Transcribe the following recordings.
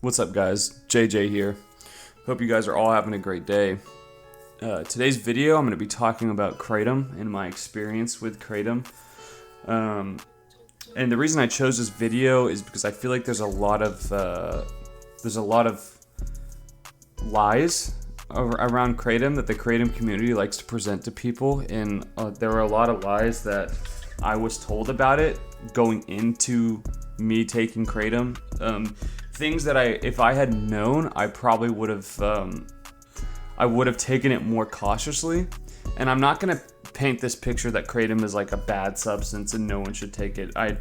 What's up, guys? JJ here. Hope you guys are all having a great day. Today's video, I'm going to be talking about Kratom and my experience with Kratom. And the reason I chose this video is because I feel like there's a lot of lies around Kratom that the Kratom community likes to present to people, and there were a lot of lies that I was told about it going into me taking Kratom. Things that if I had known, I probably would have taken it more cautiously. And I'm not gonna paint this picture that Kratom is like a bad substance and no one should take it. I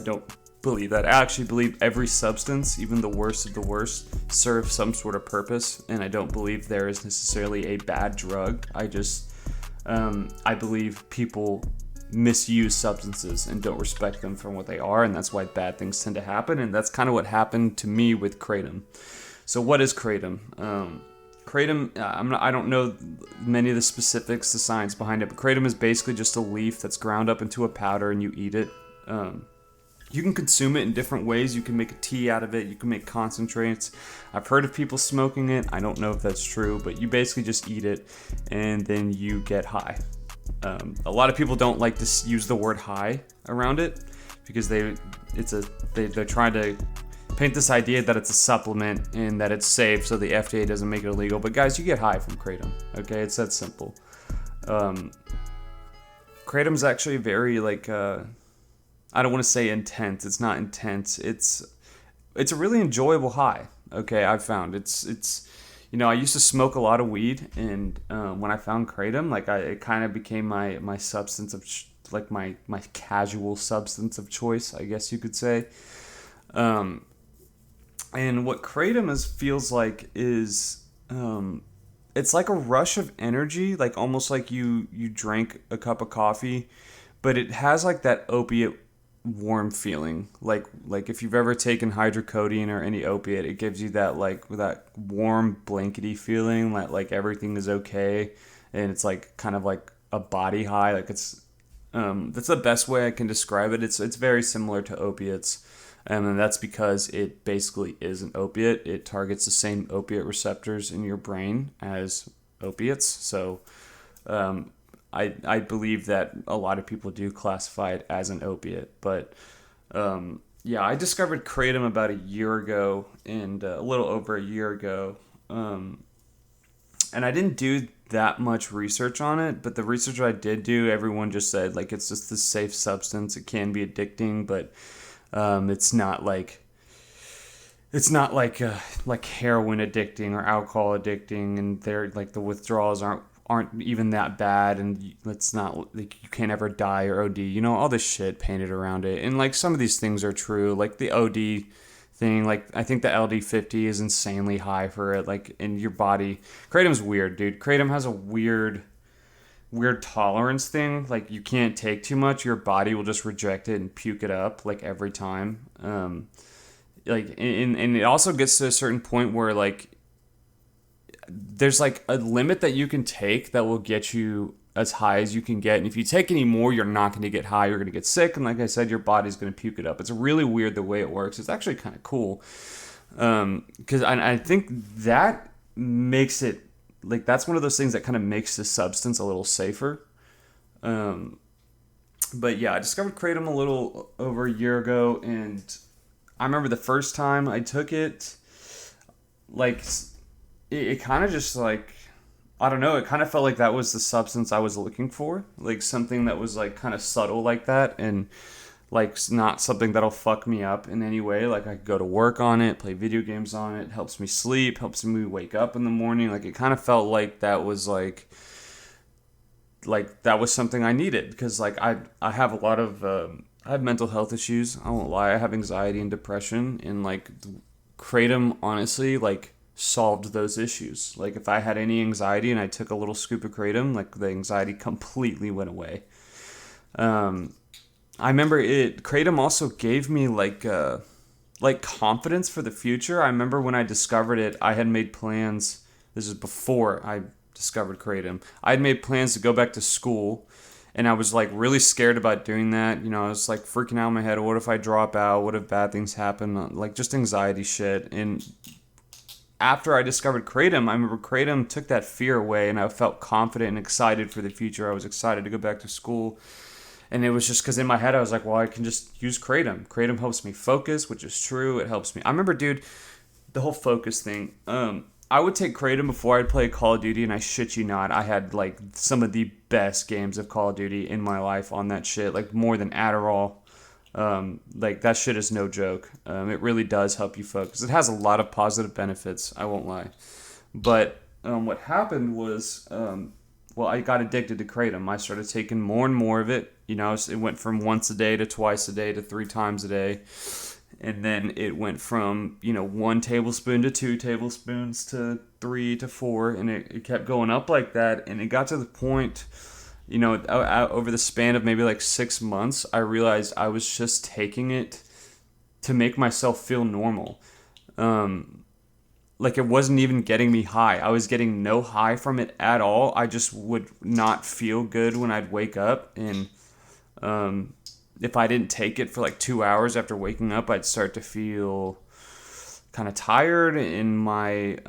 don't believe that. I actually believe every substance, even the worst of the worst, serves some sort of purpose, and I don't believe there is necessarily a bad drug. I believe people misuse substances and don't respect them for what they are, and that's why bad things tend to happen, and that's kind of what happened to me with Kratom. So what is Kratom? Kratom, I don't know many of the specifics, the science behind it, but Kratom is basically just a leaf that's ground up into a powder and you eat it. You can consume it in different ways. You can make a tea out of it. You can make concentrates. I've heard of people smoking it. I don't know if that's true, but you basically just eat it and then you get high. A lot of people don't like to use the word high around it because they're trying to paint this idea that it's a supplement and that it's safe, so the FDA doesn't make it illegal. But guys, you get high from Kratom. Okay, it's that simple. Kratom's actually very I don't want to say intense. It's not intense. It's a really enjoyable high. Okay, I've found it's. I used to smoke a lot of weed, and when I found Kratom, it kind of became my substance of my casual substance of choice, I guess you could say. And what Kratom feels like is, it's like a rush of energy, like almost like you drank a cup of coffee, but it has like that opiate warm feeling, like if you've ever taken hydrocodone or any opiate, it gives you that warm blankety feeling, like everything is okay, and it's like kind of like a body high. Like it's that's the best way I can describe it. It's very similar to opiates, and that's because it basically is an opiate. It targets the same opiate receptors in your brain as opiates, so I believe that a lot of people do classify it as an opiate, but I discovered Kratom about a year ago, and a little over a year ago, and I didn't do that much research on it, but the research I did do, everyone just said it's just a safe substance. It can be addicting, but it's not like heroin addicting or alcohol addicting, and they're the withdrawals aren't even that bad, and it's not like you can't ever die or OD, all this shit painted around it. And some of these things are true, like the OD thing, I think the LD50 is insanely high for it, in your body. Kratom's weird, dude. Kratom has a weird tolerance thing. You can't take too much, your body will just reject it and puke it up every time. And it also gets to a certain point where there's a limit that you can take that will get you as high as you can get, and if you take any more, you're not going to get high. You're going to get sick, and like I said, your body's going to puke it up. It's really weird the way it works. It's actually kind of cool, because I think that makes it that's one of those things that kind of makes the substance a little safer. But yeah, I discovered Kratom a little over a year ago, and I remember the first time I took it, it kind of just I don't know, it kind of felt like that was the substance I was looking for, something that was kind of subtle like that, and not something that'll fuck me up in any way. I could go to work on it, play video games on it, helps me sleep, helps me wake up in the morning. It kind of felt like that was that was something I needed, because I have a lot of I have mental health issues. I won't lie, I have anxiety and depression, and Kratom honestly solved those issues. If I had any anxiety and I took a little scoop of Kratom, the anxiety completely went away. I remember Kratom also gave me confidence for the future. I remember when I discovered it, I had made plans. This is before I discovered Kratom. I had made plans to go back to school And I was like really scared about doing that. You know, I was like freaking out in my head. What if I drop out? What if bad things happen? Like just anxiety shit. And after I discovered Kratom, I remember Kratom took that fear away, and I felt confident and excited for the future. I was excited to go back to school. And it was just because in my head I was like, well, I can just use Kratom. Kratom helps me focus, which is true. It helps me. I remember, dude, the whole focus thing. I would take Kratom before I'd play Call of Duty, and I shit you not, I had like some of the best games of Call of Duty in my life on that shit, like more than Adderall. Like that shit is no joke. It really does help you focus. It has a lot of positive benefits. I won't lie. But what happened was, well, I got addicted to Kratom. I started taking more and more of it. You know, it went from once a day to twice a day to 3 times a day. And then it went from, 1 tablespoon to 2 tablespoons to 3 to 4. And it kept going up like that. And it got to the point, over the span of maybe like 6 months, I realized I was just taking it to make myself feel normal. Like it wasn't even getting me high. I was getting no high from it at all. I just would not feel good when I'd wake up. And if I didn't take it for like 2 hours after waking up, I'd start to feel kind of tired, and my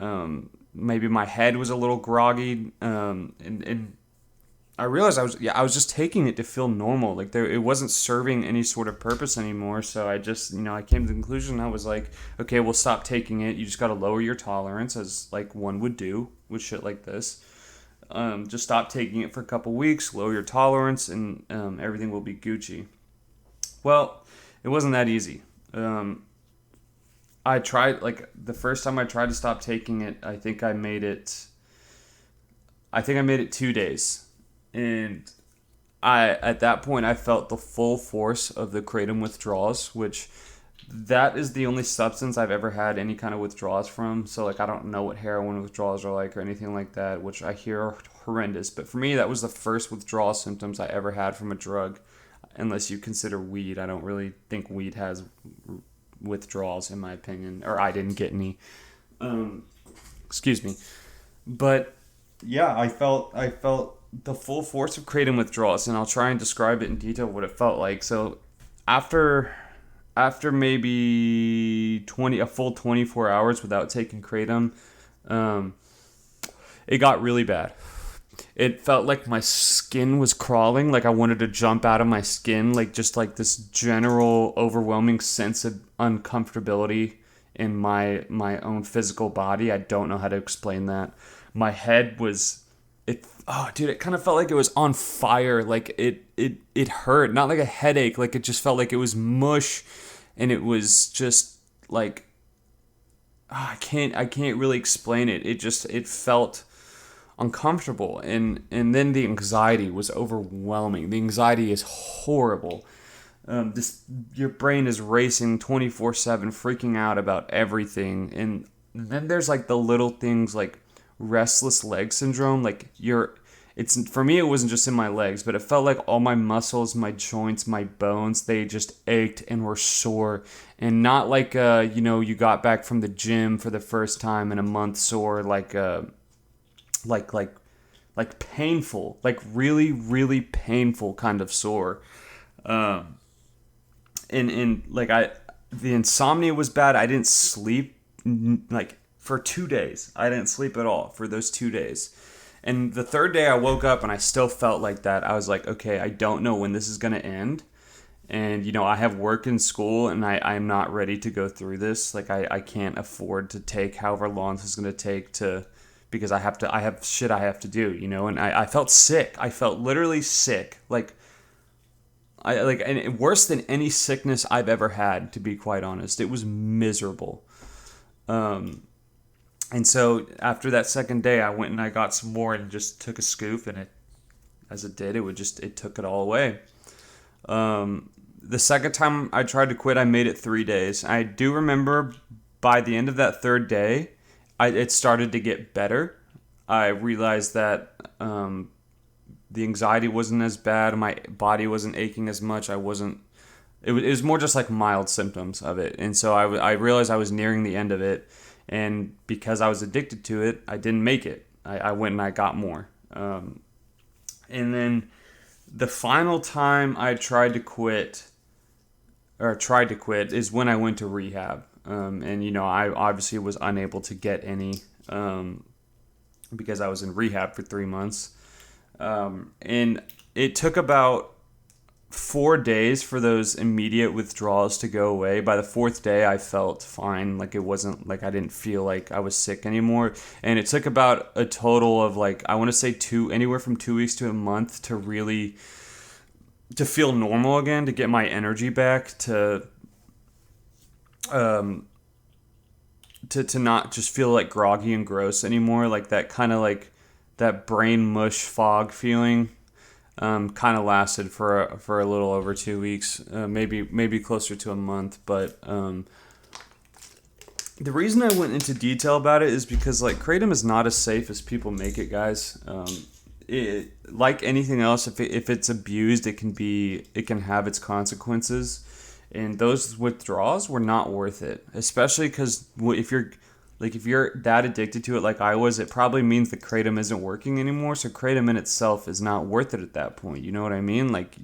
maybe my head was a little groggy. And I realized I was just taking it to feel normal. Like it wasn't serving any sort of purpose anymore. So I just, I came to the conclusion. I was like, okay, well, stop taking it. You just got to lower your tolerance, as like one would do with shit like this. Just stop taking it for a couple weeks, lower your tolerance, and everything will be Gucci. Well, it wasn't that easy. I tried, like, the first time I tried to stop taking it, I think I made it 2 days. And at that point, I felt the full force of the Kratom withdrawals, which that is the only substance I've ever had any kind of withdrawals from. So, like, I don't know what heroin withdrawals are like or anything like that, which I hear are horrendous. But for me, that was the first withdrawal symptoms I ever had from a drug, unless you consider weed. I don't really think weed has withdrawals, in my opinion, or I didn't get any. Excuse me. But, yeah, I felt the full force of Kratom withdrawals, and I'll try and describe it in detail what it felt like. So after maybe a full 24 hours without taking Kratom, it got really bad. It felt like my skin was crawling, like I wanted to jump out of my skin, like just like this general overwhelming sense of uncomfortability in my own physical body. I don't know how to explain that. My head was, it kind of felt like it was on fire. Like it hurt, not like a headache. Like it just felt like it was mush, and it was just like, I can't really explain it. It felt uncomfortable, and then the anxiety was overwhelming. The anxiety is horrible. Your brain is racing 24/7, freaking out about everything, and then there's like the little things like restless leg syndrome. Like it's for me, it wasn't just in my legs, but it felt like all my muscles, my joints, my bones, they just ached and were sore, and not like you got back from the gym for the first time in a month sore, like painful, like really, really painful kind of sore. And like the insomnia was bad. I didn't sleep like for 2 days. I didn't sleep at all for those 2 days. And the third day I woke up and I still felt like that. I was like, okay, I don't know when this is going to end. And, I have work in school, and I'm not ready to go through this. Like, I can't afford to take however long this is going to take because I have shit I have to do, and I felt sick. I felt literally sick. And worse than any sickness I've ever had, to be quite honest. It was miserable. And so after that second day, I went and I got some more and just took a scoop, and it took it all away. The second time I tried to quit, I made it 3 days. I do remember by the end of that third day, it started to get better. I realized that the anxiety wasn't as bad. My body wasn't aching as much. It was more just like mild symptoms of it. And so I realized I was nearing the end of it. And because I was addicted to it, I didn't make it. I went and I got more. And then The final time I tried to quit is when I went to rehab. And I obviously was unable to get any because I was in rehab for 3 months. And it took about 4 days for those immediate withdrawals to go away. By the fourth day, I felt fine. Like it wasn't like I didn't feel like I was sick anymore. And it took about a total of like, I want to say anywhere from 2 weeks to a month to feel normal again, to get my energy back, um, to not just feel like groggy and gross anymore. Like that kind of like that brain mush fog feeling. Kind of lasted for a little over 2 weeks, maybe closer to a month. But the reason I went into detail about it is because like kratom is not as safe as people make it, guys. Like anything else, if it's abused, it can have its consequences, and those withdrawals were not worth it. Especially because if you're that addicted to it like I was, it probably means that kratom isn't working anymore. So kratom in itself is not worth it at that point. You know what I mean? Like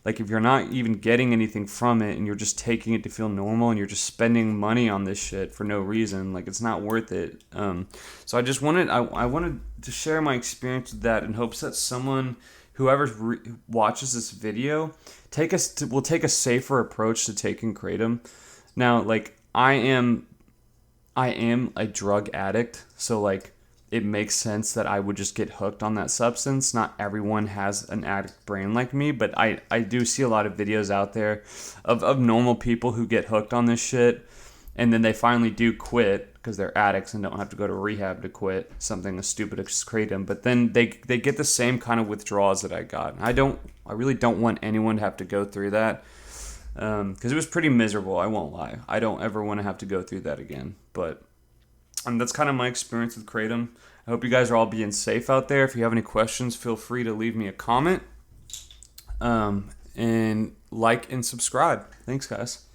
if you're not even getting anything from it and you're just taking it to feel normal and you're just spending money on this shit for no reason, like it's not worth it. So I wanted to share my experience with that in hopes that whoever watches this video, will take a safer approach to taking kratom. Now, like I am a drug addict, so like it makes sense that I would just get hooked on that substance. Not everyone has an addict brain like me, but I do see a lot of videos out there of normal people who get hooked on this shit, and then they finally do quit because they're addicts and don't have to go to rehab to quit something as stupid as kratom. But then they get the same kind of withdrawals that I got. I really don't want anyone to have to go through that. Because it was pretty miserable, I won't lie. I don't ever want to have to go through that again. But that's kind of my experience with kratom. I hope you guys are all being safe out there. If you have any questions, feel free to leave me a comment. And like and subscribe. Thanks, guys.